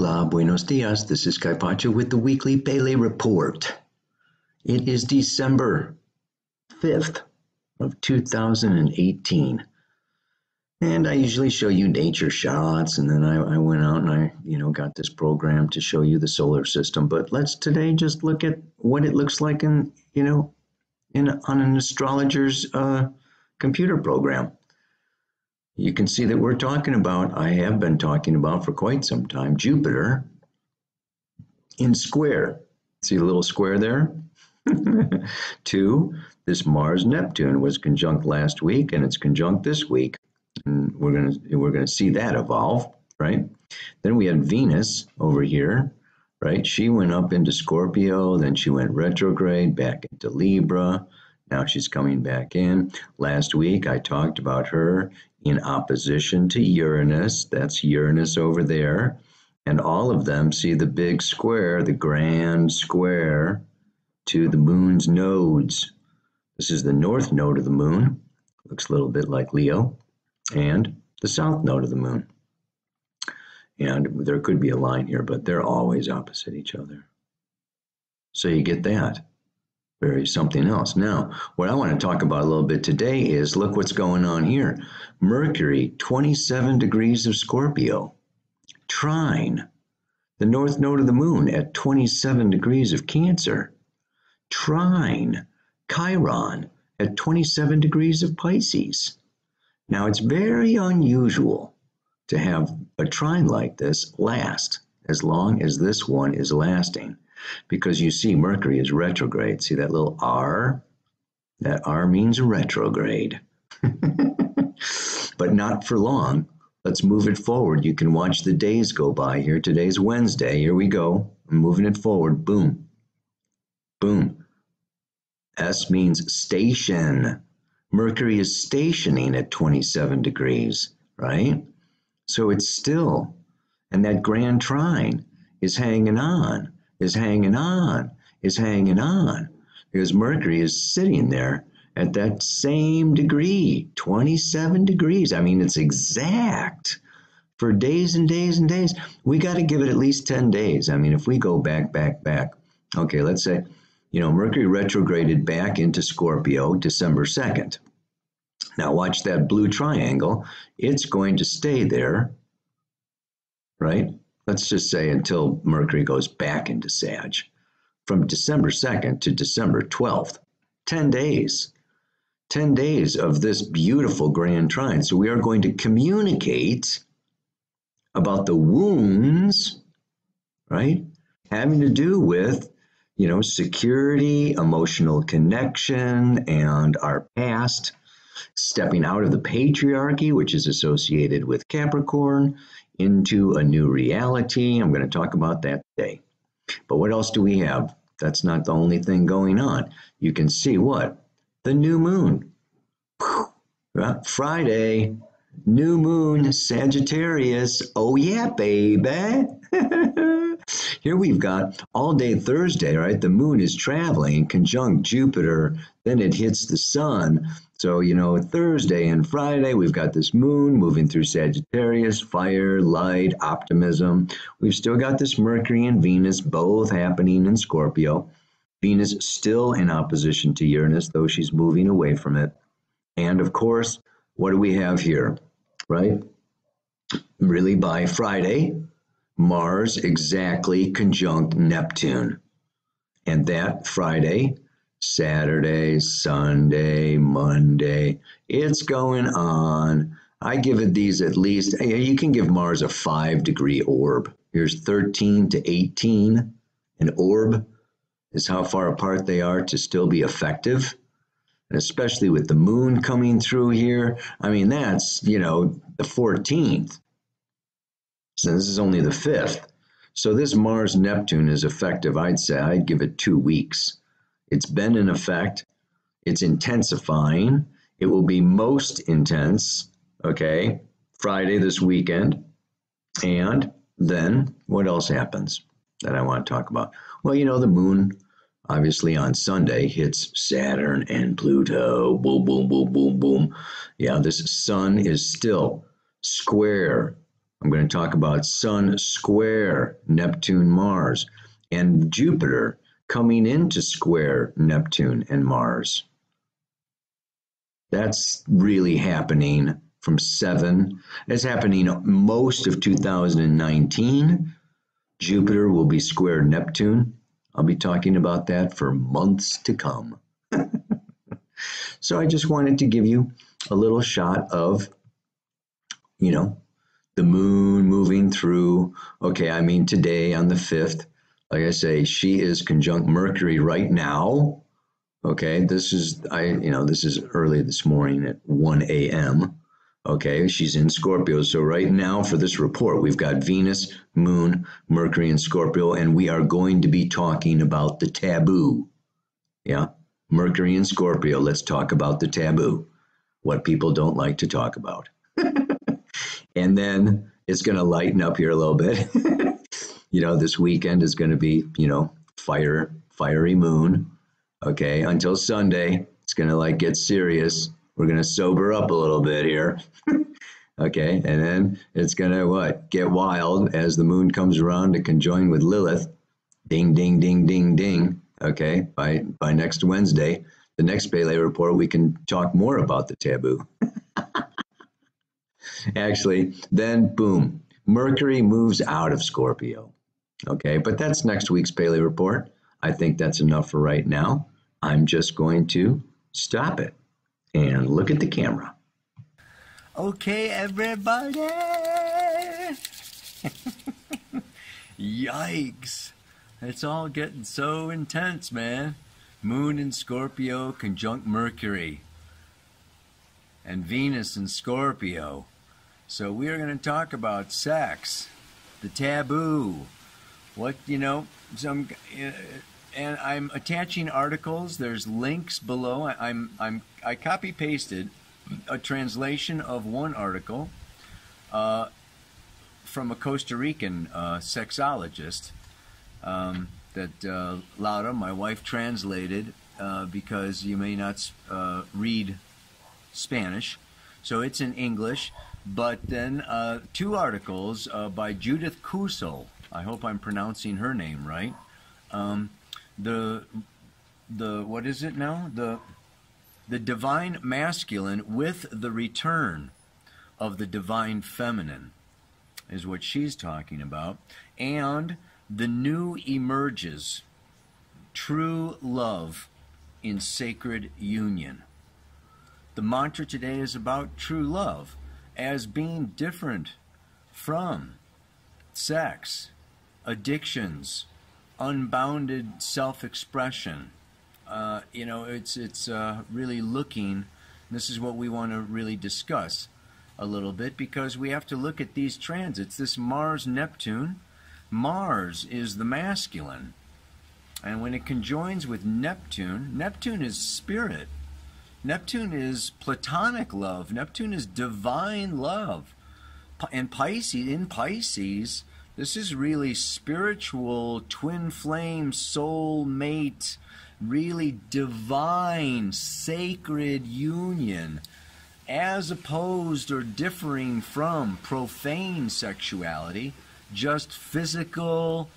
Hola, buenos dias. This is Kaypacha with the weekly Pele report. It is December 5th of 2018. And I usually show you nature shots, and then I went out and I got this program to show you the solar system. But let's today just look at what it looks like on an astrologer's computer program. You can see that I have been talking about for quite some time, Jupiter in square. See the little square there? 2, this Mars-Neptune was conjunct last week, and it's conjunct this week. And we're gonna see that evolve, right? Then we had Venus over here, right? She went up into Scorpio, then she went retrograde back into Libra. Now she's coming back in. Last week I talked about her in opposition to Uranus. That's Uranus over there. And all of them see the big square, the grand square to the moon's nodes. This is the north node of the moon. Looks a little bit like Leo. And the south node of the moon. And there could be a line here, but they're always opposite each other. So you get that. Very something else. Now, what I want to talk about a little bit today is, look what's going on here. Mercury, 27 degrees of Scorpio. Trine, the north node of the moon at 27 degrees of Cancer. Trine, Chiron at 27 degrees of Pisces. Now, it's very unusual to have a trine like this last as long as this one is lasting. Because you see Mercury is retrograde. See that little R? That R means retrograde. But not for long. Let's move it forward. You can watch the days go by here. Today's Wednesday. Here we go. I'm moving it forward. Boom. Boom. S means station. Mercury is stationing at 27 degrees, right? So it's still. And that grand trine is hanging on. Is hanging on, because Mercury is sitting there at that same degree, 27 degrees. I mean, it's exact for days and days and days. We got to give it at least 10 days. I mean, if we go back. Okay, let's say, Mercury retrograded back into Scorpio December 2nd. Now watch that blue triangle. It's going to stay there, right? Let's just say until Mercury goes back into Sag, from December 2nd to December 12th, 10 days. 10 days of this beautiful grand trine. So we are going to communicate about the wounds, right? Having to do with, security, emotional connection, and our past, stepping out of the patriarchy, which is associated with Capricorn, into a new reality. I'm going to talk about that today. But what else do we have? That's not the only thing going on. You can see what? The new moon. Friday, new moon, Sagittarius. Oh yeah, baby. Here we've got all day Thursday, right? The moon is traveling conjunct Jupiter, then it hits the sun. So, Thursday and Friday, we've got this moon moving through Sagittarius, fire, light, optimism. We've still got this Mercury and Venus both happening in Scorpio. Venus still in opposition to Uranus, though she's moving away from it. And of course, what do we have here, right? Really by Friday, Mars exactly conjunct Neptune. And that Friday, Saturday, Sunday, Monday, it's going on. I give it these at least, you can give Mars a 5-degree orb. Here's 13 to 18. An orb is how far apart they are to still be effective. And especially with the moon coming through here, I mean, that's, the 14th. So this is only the 5th. So this Mars-Neptune is effective. I'd give it 2 weeks. It's been in effect. It's intensifying. It will be most intense, okay, Friday this weekend. And then what else happens that I want to talk about? Well, the moon, obviously on Sunday, hits Saturn and Pluto. Boom, boom, boom, boom, boom. Yeah, this sun is still square, I'm going to talk about Sun square Neptune, Mars, and Jupiter coming into square Neptune and Mars. That's really happening from 7. It's happening most of 2019. Jupiter will be square Neptune. I'll be talking about that for months to come. So I just wanted to give you a little shot of, you know, the moon moving through. Okay, I mean, today on the 5th, like I say, she is conjunct Mercury right now. Okay, this is early this morning at 1 a.m. Okay, she's in Scorpio. So right now for this report, we've got Venus, Moon, Mercury in Scorpio, and we are going to be talking about the taboo. Yeah, Mercury in Scorpio. Let's talk about the taboo, what people don't like to talk about. And then it's going to lighten up here a little bit. You know, this weekend is going to be, you know, fiery moon. Okay, until Sunday, it's going to like get serious. We're going to sober up a little bit here. Okay, and then it's going to get wild as the moon comes around to conjoin with Lilith. Ding, ding, ding, ding, ding. Okay, by next Wednesday, the next Pele report, we can talk more about the taboo. Actually, then boom, Mercury moves out of Scorpio. Okay, but that's next week's Pele report. I think that's enough for right now. I'm just going to stop it and look at the camera. Okay, everybody. Yikes. It's all getting so intense, man. Moon in Scorpio conjunct Mercury. And Venus in Scorpio. So we are going to talk about sex, the taboo, what, you know, some, and I'm attaching articles. There's links below. I copy pasted a translation of one article from a Costa Rican sexologist that Laura, my wife, translated because you may not read Spanish. So it's in English. But then 2 articles by Judith Kusel. I hope I'm pronouncing her name right. The what is it now? The divine masculine with the return of the divine feminine is what she's talking about. And the new emerges, true love in sacred union. The mantra today is about true love as being different from sex, addictions, unbounded self-expression. You know, it's really looking, this is what we want to really discuss a little bit, because we have to look at these transits. This Mars-Neptune, Mars is the masculine. And when it conjoins with Neptune, Neptune is spirit. Neptune is platonic love. Neptune is divine love. And Pisces, in Pisces, this is really spiritual, twin flame, soul mate, really divine, sacred union, as opposed or differing from profane sexuality, just physical,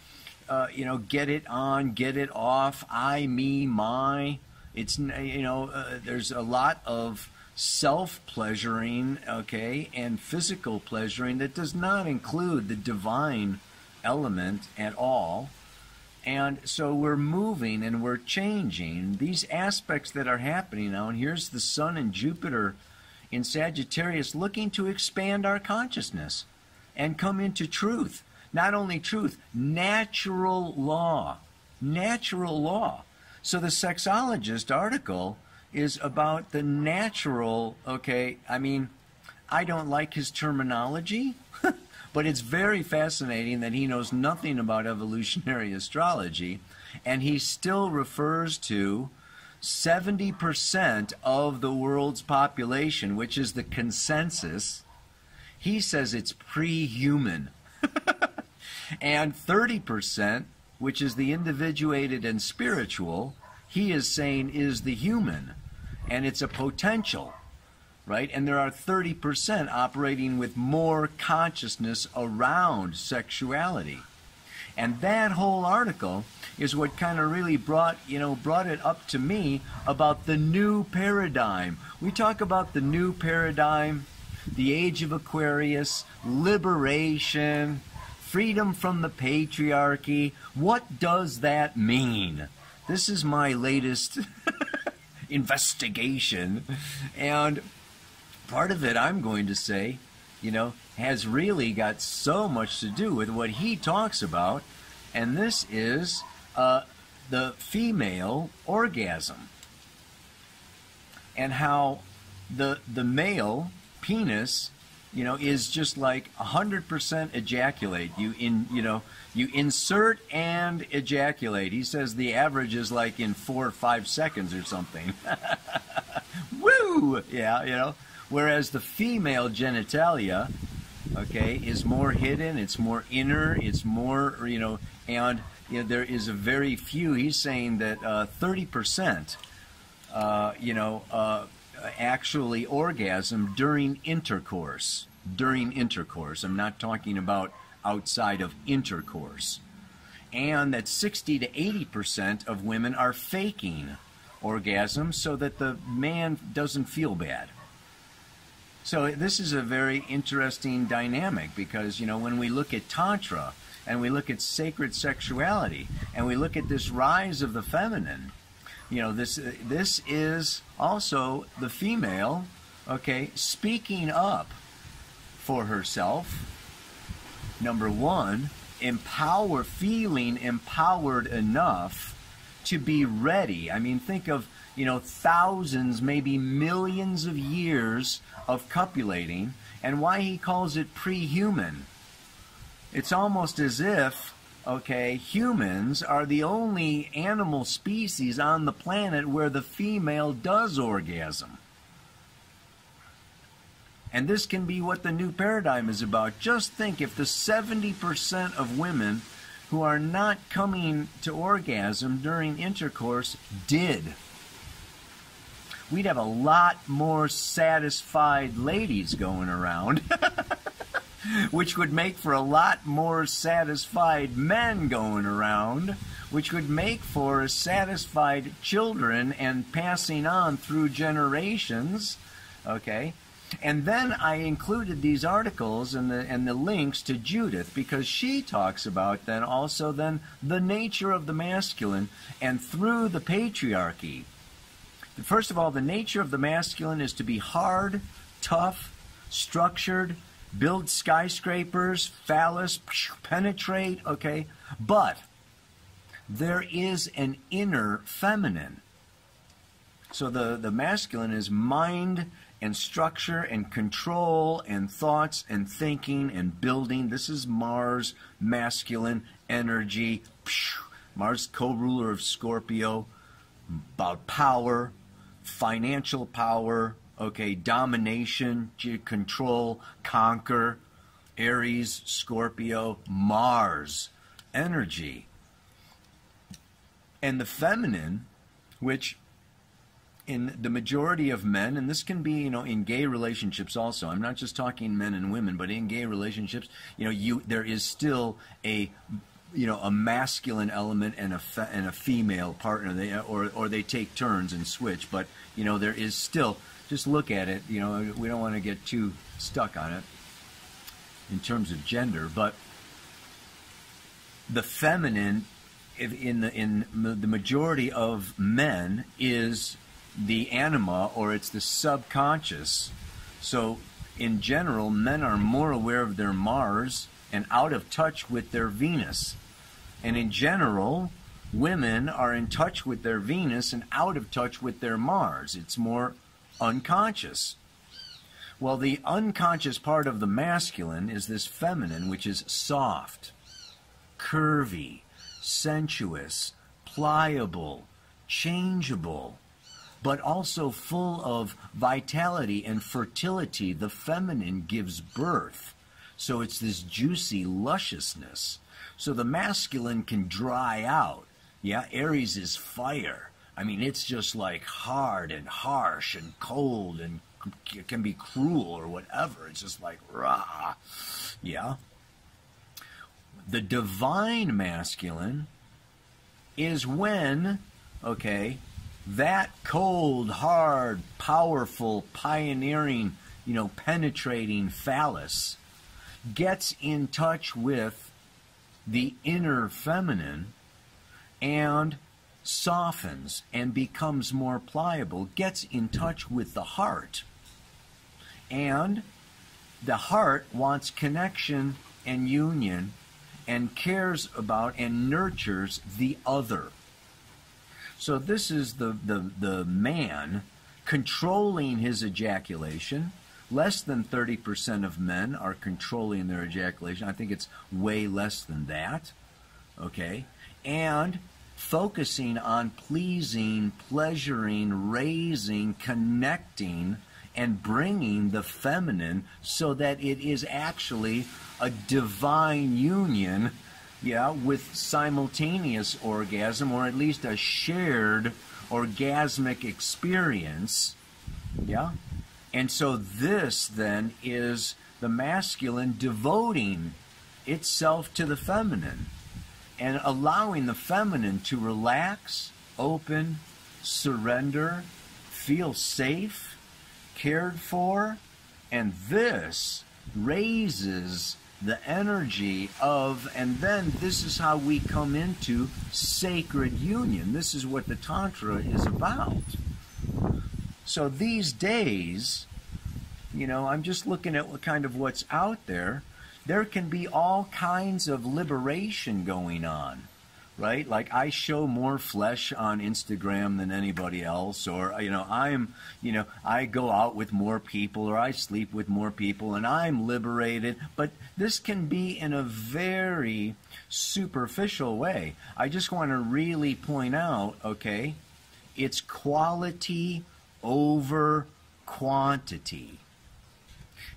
you know, get it on, get it off, I, me, my. It's, you know, there's a lot of self-pleasuring, okay, and physical pleasuring that does not include the divine element at all. And so we're moving and we're changing. These aspects that are happening now, and here's the Sun and Jupiter in Sagittarius looking to expand our consciousness and come into truth. Not only truth, natural law. Natural law. So the sexologist article is about the natural, okay, I mean, I don't like his terminology, but it's very fascinating that he knows nothing about evolutionary astrology, and he still refers to 70% of the world's population, which is the consensus. He says it's pre-human. And 30%, which is the individuated and spiritual, he is saying is the human. And it's a potential. right? And there are 30% operating with more consciousness around sexuality. And that whole article is what kind of really brought it up to me about the new paradigm. We talk about the new paradigm, the age of Aquarius, liberation, freedom from the patriarchy. What does that mean? This is my latest investigation. And part of it, I'm going to say, has really got so much to do with what he talks about, and this is the female orgasm, and how the male penis, is just like 100% ejaculate. You insert and ejaculate. He says the average is like in 4 or 5 seconds or something. Woo! Yeah, Whereas the female genitalia, is more hidden, it's more inner, it's more, and there is a very few. He's saying that 30%, actually orgasm during intercourse. I'm not talking about outside of intercourse. And that 60 to 80% of women are faking orgasm so that the man doesn't feel bad. So this is a very interesting dynamic, because, when we look at Tantra and we look at sacred sexuality and we look at this rise of the feminine, this is also the female, speaking up for herself. Number one, feeling empowered enough to be ready. I mean, think of, thousands, maybe millions of years of copulating, and why he calls it pre-human. It's almost as if, humans are the only animal species on the planet where the female does orgasm. And this can be what the new paradigm is about. Just think if the 70% of women who are not coming to orgasm during intercourse did. We'd have a lot more satisfied ladies going around, which would make for a lot more satisfied men going around, which would make for satisfied children and passing on through generations, And then I included these articles and the links to Judith, because she talks about then the nature of the masculine and through the patriarchy. First of all, the nature of the masculine is to be hard, tough, structured, build skyscrapers, phallus, penetrate, But there is an inner feminine. So the masculine is mind and structure and control and thoughts and thinking and building. This is Mars, masculine energy. Mars, co-ruler of Scorpio, about power, financial power, domination, control, conquer. Aries, Scorpio, Mars, energy. And the feminine, which in the majority of men, and this can be, in gay relationships also. I'm not just talking men and women, but in gay relationships, there is still a masculine element and a female partner. Or they take turns and switch. But there is still. Just look at it. We don't want to get too stuck on it in terms of gender, but the feminine in the majority of men is the anima, or it's the subconscious. So in general, men are more aware of their Mars and out of touch with their Venus. And in general, women are in touch with their Venus and out of touch with their Mars. It's more unconscious. Well, the unconscious part of the masculine is this feminine, which is soft, curvy, sensuous, pliable, changeable, but also full of vitality and fertility. The feminine gives birth. So it's this juicy lusciousness. So the masculine can dry out. Yeah, Aries is fire. I mean, it's just like hard and harsh and cold and can be cruel or whatever. It's just like, rah. Yeah. The divine masculine is when, okay, that cold, hard, powerful, pioneering, penetrating phallus gets in touch with the inner feminine and softens and becomes more pliable, gets in touch with the heart. And the heart wants connection and union and cares about and nurtures the other. So this is the man controlling his ejaculation. Less than 30% of men are controlling their ejaculation. I think it's way less than that. Okay? And focusing on pleasing, pleasuring, raising, connecting, and bringing the feminine so that it is actually a divine union, with simultaneous orgasm, or at least a shared orgasmic experience. And so this then is the masculine devoting itself to the feminine and allowing the feminine to relax, open, surrender, feel safe, cared for, and this raises the energy of, and then this is how we come into sacred union. This is what the Tantra is about. So these days, I'm just looking at what's out there. There can be all kinds of liberation going on, right? Like I show more flesh on Instagram than anybody else, or, I go out with more people, or I sleep with more people, and I'm liberated. But this can be in a very superficial way. I just want to really point out, okay, it's quality over quantity.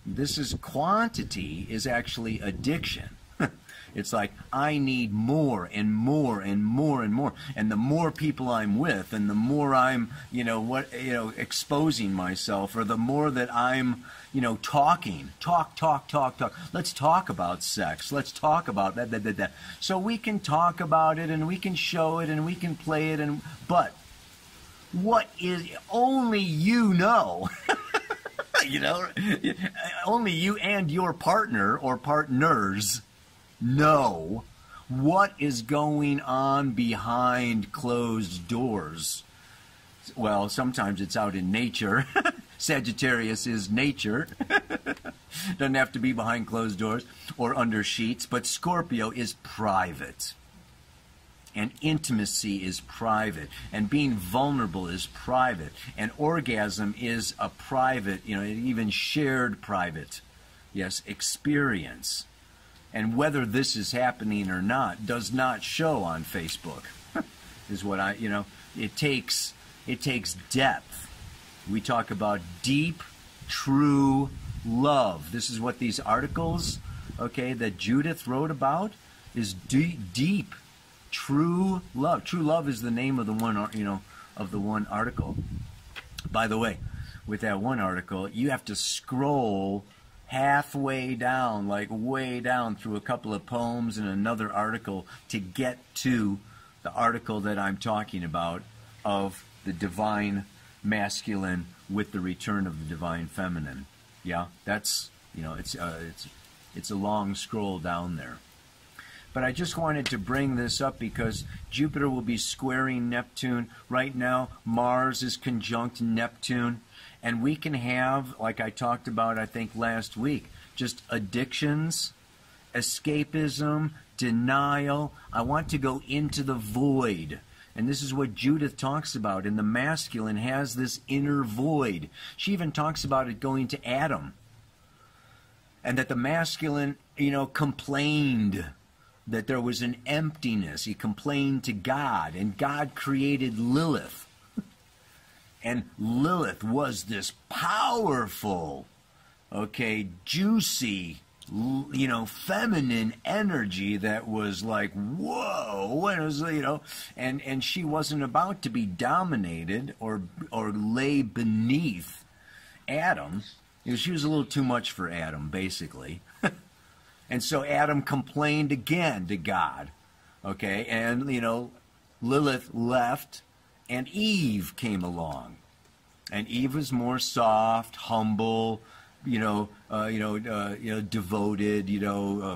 This is quantity is actually addiction. It's like I need more and more and more and more, and the more people I'm with, and the more I'm, exposing myself, or the more that I'm, talking, talk. Let's talk about sex. Let's talk about that. So we can talk about it, and we can show it, and we can play it, but what is only only you and your partner or partners know what is going on behind closed doors. Well, sometimes it's out in nature. Sagittarius is nature. Doesn't have to be behind closed doors or under sheets, but Scorpio is private. And intimacy is private, and being vulnerable is private, and orgasm is a private, even shared private, experience. And whether this is happening or not does not show on Facebook, is what it takes depth. We talk about deep, true love. This is what these articles, that Judith wrote about, is deep, true love. True love is the name of the one, of the one article. By the way, with that one article, you have to scroll halfway down, like way down through a couple of poems and another article to get to the article that I'm talking about of the divine masculine with the return of the divine feminine. That's, it's a long scroll down there. But I just wanted to bring this up because Jupiter will be squaring Neptune. Right now, Mars is conjunct Neptune. And we can have, like I talked about, I think, last week, just addictions, escapism, denial. I want to go into the void. And this is what Judith talks about. And the masculine has this inner void. She even talks about it going to Adam. And that the masculine, complained that there was an emptiness. He complained to God, and God created Lilith. And Lilith was this powerful, juicy, feminine energy that was like, whoa, and it was, and she wasn't about to be dominated or lay beneath Adam, she was a little too much for Adam, basically. And so Adam complained again to God. Okay, and, Lilith left, and Eve came along. And Eve was more soft, humble, devoted,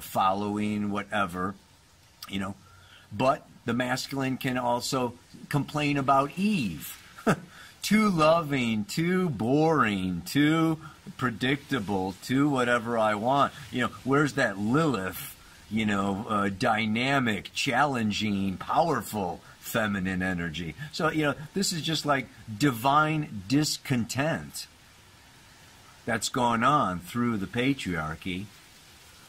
following, whatever, But the masculine can also complain about Eve. Too loving, too boring, too predictable, too whatever I want. Where's that Lilith, dynamic, challenging, powerful feminine energy? So, this is just like divine discontent that's gone on through the patriarchy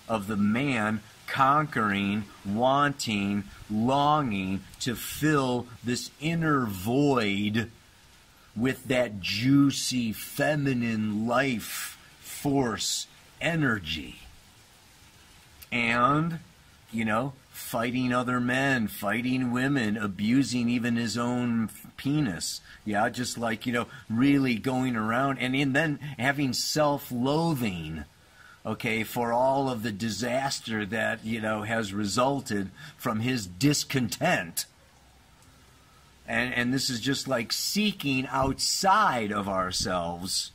of the man conquering, wanting, longing to fill this inner void with that juicy feminine life force energy. And, fighting other men, fighting women, abusing even his own penis. Yeah, just like, really going around and then having self-loathing, okay, for all of the disaster that, has resulted from his discontent. And this is just like seeking outside of ourselves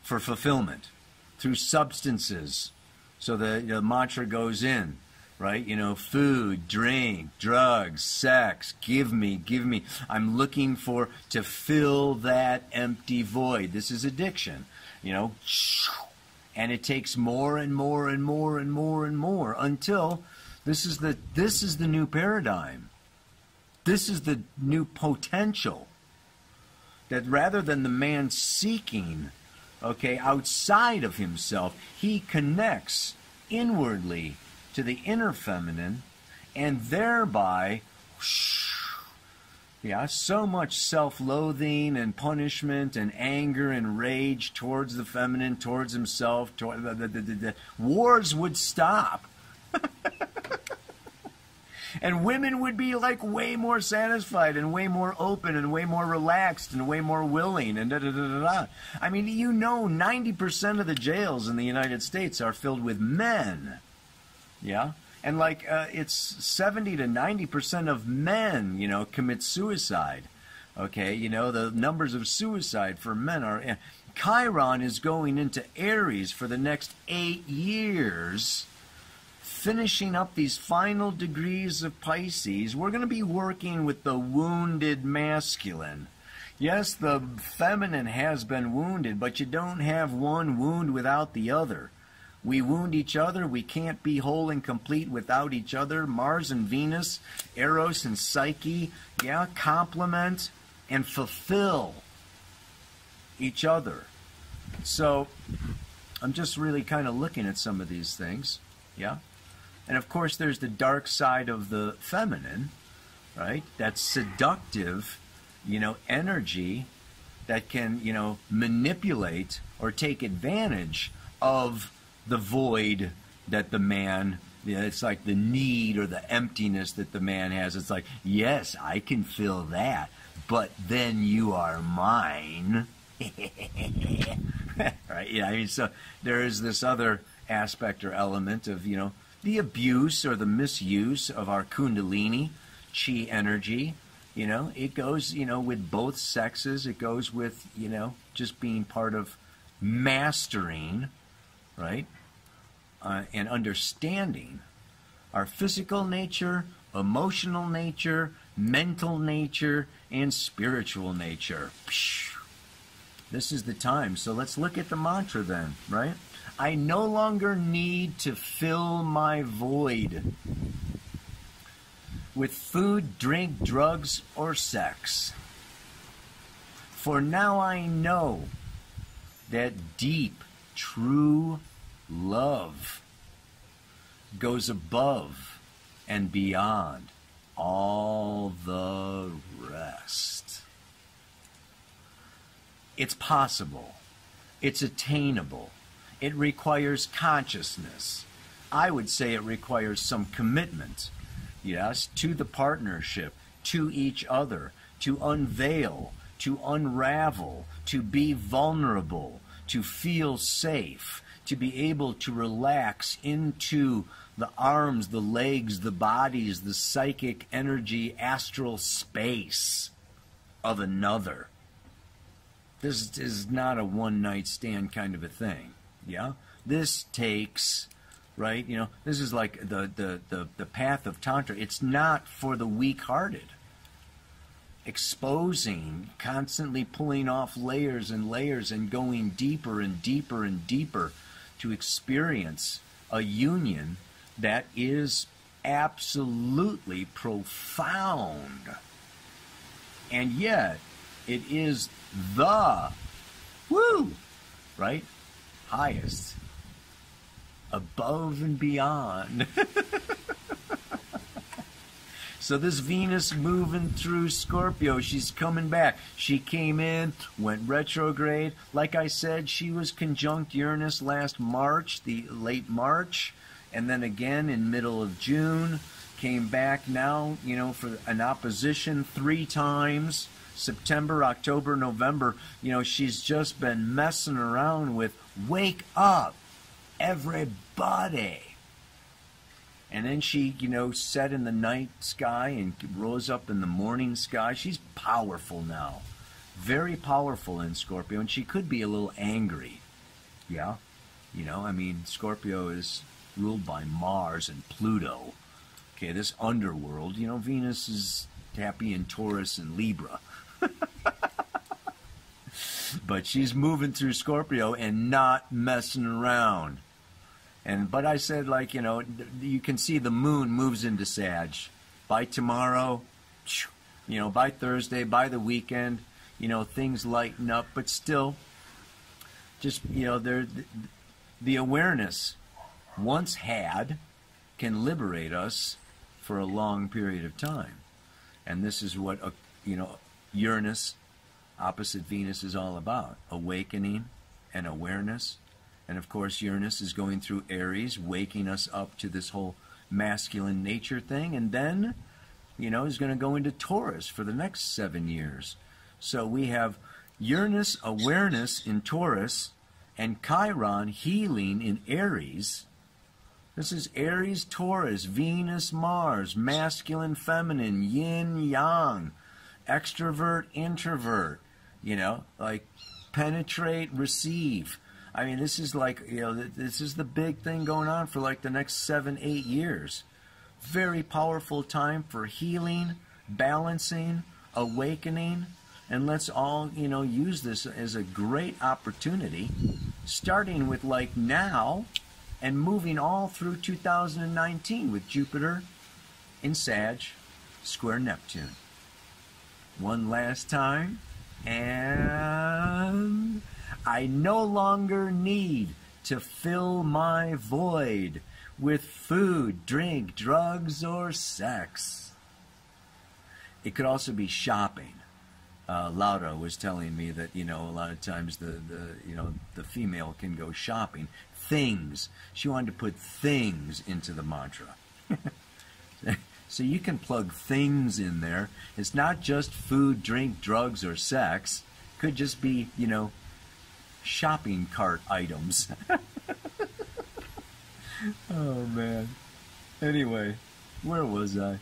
for fulfillment through substances. So the mantra goes in, right? Food, drink, drugs, sex, give me. I'm looking to fill that empty void. This is addiction, and it takes more and more and more and more and more until this is the new paradigm. This is the new potential, that rather than the man seeking, outside of himself, he connects inwardly to the inner feminine, and thereby, so much self-loathing and punishment and anger and rage towards the feminine, towards himself, wars would stop. And women would be like way more satisfied and way more open and way more relaxed and way more willing and da-da-da-da-da. I mean, 90% of the jails in the United States are filled with men. Yeah? And it's 70 to 90% of men, commit suicide. Okay? The numbers of suicide for men are... Chiron is going into Aries for the next 8 years, finishing up these final degrees of Pisces. We're going to be working with the wounded masculine. Yes, the feminine has been wounded, but you don't have one wound without the other. We wound each other. We can't be whole and complete without each other. Mars and Venus, Eros and Psyche, complement and fulfill each other. So I'm just really kind of looking at some of these things. Yeah. And of course, there's the dark side of the feminine, right? That seductive, energy that can, manipulate or take advantage of the void that the man, it's like the need or the emptiness that the man has. It's like, yes, I can fill that, but then you are mine. Right? So there is this other aspect or element of, the abuse or the misuse of our kundalini, chi energy. It goes, with both sexes. It goes with, just being part of mastering, right? And understanding our physical nature, emotional nature, mental nature, and spiritual nature. This is the time. So let's look at the mantra then, right? I no longer need to fill my void with food, drink, drugs, or sex. For now I know that deep, true love goes above and beyond all the rest. It's possible. It's attainable. It requires consciousness. I would say it requires some commitment, yes, to the partnership, to each other, to unveil, to unravel, to be vulnerable, to feel safe, to be able to relax into the arms, the legs, the bodies, the psychic energy, astral space of another. This is not a one-night stand kind of a thing, yeah? This takes, right, you know, this is like the path of Tantra. It's not for the weak-hearted. Exposing, constantly pulling off layers and layers and going deeper and deeper and deeper to experience a union that is absolutely profound. And yet, it is the, right, highest, above and beyond. So this Venus moving through Scorpio, she's coming back. She came in, went retrograde. Like I said, she was conjunct Uranus last March, the late March, and then again in middle of June. Came back now, you know, for an opposition 3 times. September, October, November. You know, she's just been messing around with wake up, everybody. And then she, you know, set in the night sky and rose up in the morning sky. She's powerful now. Very powerful in Scorpio. And she could be a little angry. Yeah? You know, I mean, Scorpio is ruled by Mars and Pluto. Okay, this underworld. You know, Venus is happy in Taurus and Libra. But she's moving through Scorpio and not messing around. But I said, like, you know, you can see the moon moves into Sag. By tomorrow, you know, by Thursday, by the weekend, you know, things lighten up. But still, just, you know, the awareness once had can liberate us for a long period of time. And this is what, you know, Uranus, opposite Venus, is all about. Awakening and awareness. And of course, Uranus is going through Aries, waking us up to this whole masculine nature thing. And then, you know, is going to go into Taurus for the next 7 years. So we have Uranus awareness in Taurus and Chiron healing in Aries. This is Aries, Taurus, Venus, Mars, masculine, feminine, yin, yang, extrovert, introvert, you know, like penetrate, receive. I mean, this is like, you know, this is the big thing going on for like the next 7, 8 years. Very powerful time for healing, balancing, awakening, and let's all, you know, use this as a great opportunity, starting with like now and moving all through 2019 with Jupiter in Sag, square Neptune. One last time, and I no longer need to fill my void with food, drink, drugs, or sex. It could also be shopping. Laura was telling me that, you know, a lot of times the female can go shopping. Things. She wanted to put things into the mantra. So you can plug things in there. It's not just food, drink, drugs, or sex. It could just be, you know, shopping cart items. Oh, man. Anyway, where was I?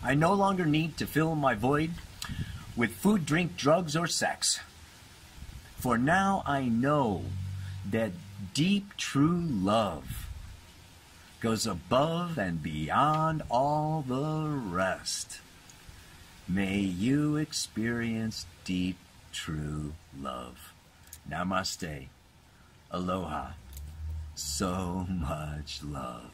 I no longer need to fill my void with food, drink, drugs, or sex. For now I know that deep, true love goes above and beyond all the rest. May you experience deep, true love. Namaste. Aloha. So much love.